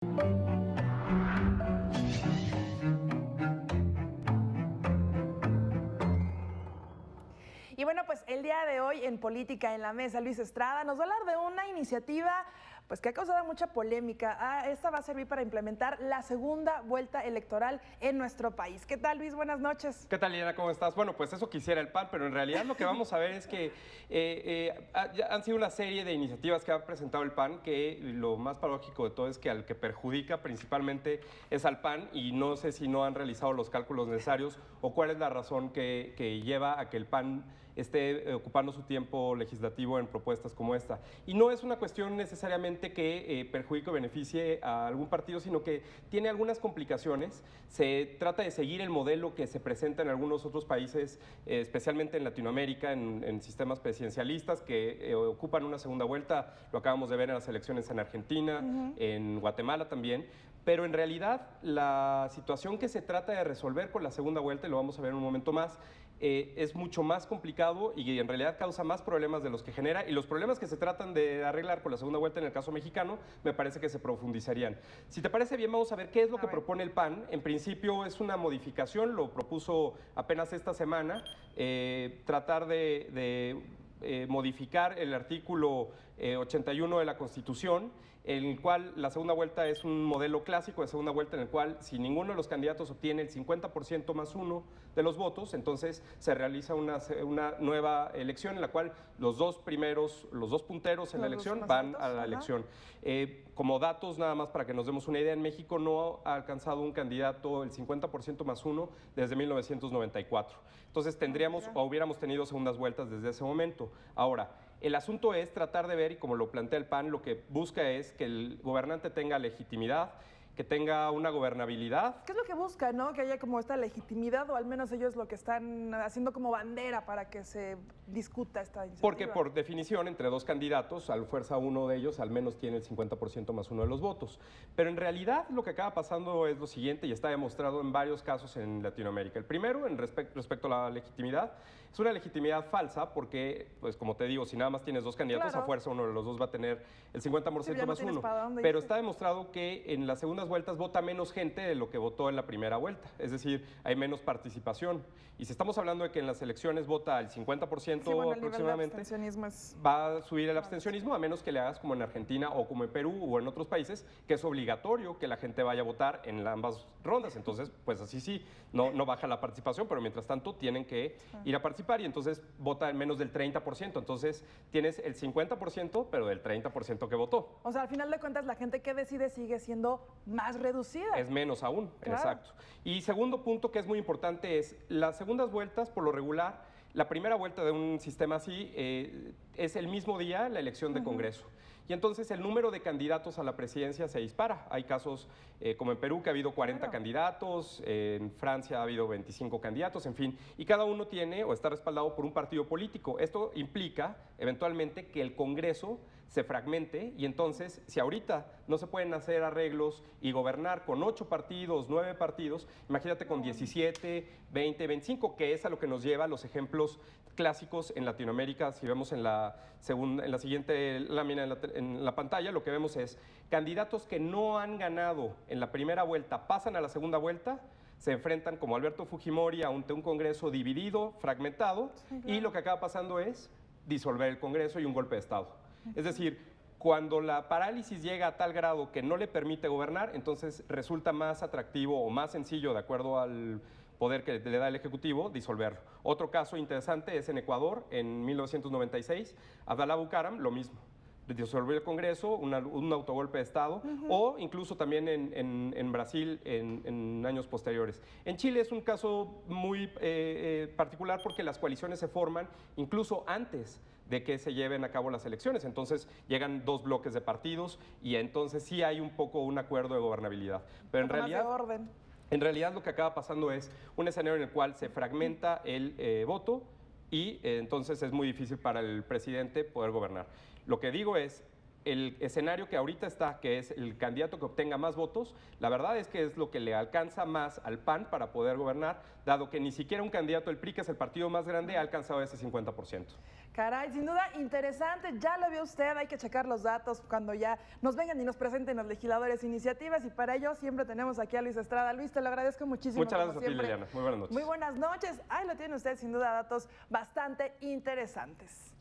Y bueno, pues el día de hoy en Política en la Mesa, Luis Estrada nos va a hablar de una iniciativa pues que ha causado mucha polémica. Esta va a servir para implementar la segunda vuelta electoral en nuestro país. ¿Qué tal, Luis? Buenas noches. ¿Qué tal, Liliana? ¿Cómo estás? Bueno, pues eso quisiera el PAN, pero en realidad lo que vamos a ver es que han sido una serie de iniciativas que ha presentado el PAN, que lo más paradójico de todo es que al que perjudica principalmente es al PAN, y no sé si no han realizado los cálculos necesarios o cuál es la razón que lleva a que el PAN esté ocupando su tiempo legislativo en propuestas como esta. Y no es una cuestión necesariamente que perjudique o beneficie a algún partido, sino que tiene algunas complicaciones. Se trata de seguir el modelo que se presenta en algunos otros países, especialmente en Latinoamérica, en sistemas presidencialistas que ocupan una segunda vuelta. Lo acabamos de ver en las elecciones en Argentina, en Guatemala también. Pero en realidad la situación que se trata de resolver con la segunda vuelta, y lo vamos a ver en un momento más, es mucho más complicado y en realidad causa más problemas de los que genera, y los problemas que se tratan de arreglar con la segunda vuelta en el caso mexicano me parece que se profundizarían. Si te parece bien, vamos a ver qué es lo que propone el PAN. En principio es una modificación, lo propuso apenas esta semana, tratar de modificar el artículo 81 de la Constitución, en el cual la segunda vuelta es un modelo clásico de segunda vuelta en el cual si ninguno de los candidatos obtiene el 50% más uno de los votos, entonces se realiza una nueva elección en la cual los dos punteros en la elección van a la elección. Como datos, nada más para que nos demos una idea, en México no ha alcanzado un candidato el 50% más uno desde 1994. Entonces tendríamos o hubiéramos tenido segundas vueltas desde ese momento. Ahora, el asunto es tratar de ver, y como lo plantea el PAN, lo que busca es que el gobernante tenga legitimidad, que tenga una gobernabilidad. ¿Qué es lo que busca, no? Que haya como esta legitimidad, o al menos ellos lo que están haciendo como bandera para que se discuta esta iniciativa. Porque por definición, entre dos candidatos, al fuerza uno de ellos al menos tiene el 50% más uno de los votos. Pero en realidad lo que acaba pasando es lo siguiente, y está demostrado en varios casos en Latinoamérica. El primero, respecto a la legitimidad, es una legitimidad falsa porque, pues como te digo, si nada más tienes dos candidatos, a fuerza uno de los dos va a tener el 50% más uno. Pero está demostrado que en las segundas vueltas vota menos gente de lo que votó en la primera vuelta. Es decir, hay menos participación. Y si estamos hablando de que en las elecciones vota el 50% aproximadamente, va a subir el abstencionismo, a menos que le hagas como en Argentina o como en Perú o en otros países, que es obligatorio que la gente vaya a votar en ambas rondas. Entonces, pues así sí, no baja la participación, pero mientras tanto tienen que ir a participar, y entonces vota en menos del 30%. Entonces tienes el 50%, pero del 30% que votó. O sea, al final de cuentas, la gente que decide sigue siendo más reducida. Es menos aún, exacto. Y segundo punto que es muy importante es, las segundas vueltas, por lo regular, la primera vuelta de un sistema así es el mismo día la elección de Congreso. Y entonces el número de candidatos a la presidencia se dispara. Hay casos como en Perú, que ha habido 40 candidatos, en Francia ha habido 25 candidatos, en fin. Y cada uno tiene o está respaldado por un partido político. Esto implica eventualmente que el Congreso se fragmente, y entonces si ahorita no se pueden hacer arreglos y gobernar con 8 partidos, 9 partidos, imagínate con 17, 20, 25, que es a lo que nos lleva los ejemplos clásicos en Latinoamérica. Si vemos en la siguiente lámina en la pantalla, lo que vemos es candidatos que no han ganado en la primera vuelta, pasan a la segunda vuelta, se enfrentan como Alberto Fujimori ante un Congreso dividido, fragmentado, y lo que acaba pasando es disolver el Congreso y un golpe de Estado. Es decir, cuando la parálisis llega a tal grado que no le permite gobernar, entonces resulta más atractivo o más sencillo, de acuerdo al poder que le da el Ejecutivo, disolverlo. Otro caso interesante es en Ecuador, en 1996, Abdalá Bucaram, lo mismo. Disolvió el Congreso, un autogolpe de Estado, o incluso también en Brasil en años posteriores. En Chile es un caso muy particular porque las coaliciones se forman incluso antes de que se lleven a cabo las elecciones. Entonces llegan dos bloques de partidos y entonces sí hay un poco un acuerdo de gobernabilidad. Pero en realidad lo que acaba pasando es un escenario en el cual se fragmenta el voto y entonces es muy difícil para el presidente poder gobernar. Lo que digo es, el escenario que ahorita está, que es el candidato que obtenga más votos, la verdad es que es lo que le alcanza más al PAN para poder gobernar, dado que ni siquiera un candidato, el PRI, que es el partido más grande, ha alcanzado ese 50%. Caray, sin duda interesante, ya lo vio usted, hay que checar los datos cuando ya nos vengan y nos presenten los legisladores iniciativas, y para ello siempre tenemos aquí a Luis Estrada. Luis, te lo agradezco muchísimo. Muchas gracias a ti, Liliana. Muy buenas noches. Muy buenas noches. Ahí lo tiene usted, sin duda, datos bastante interesantes.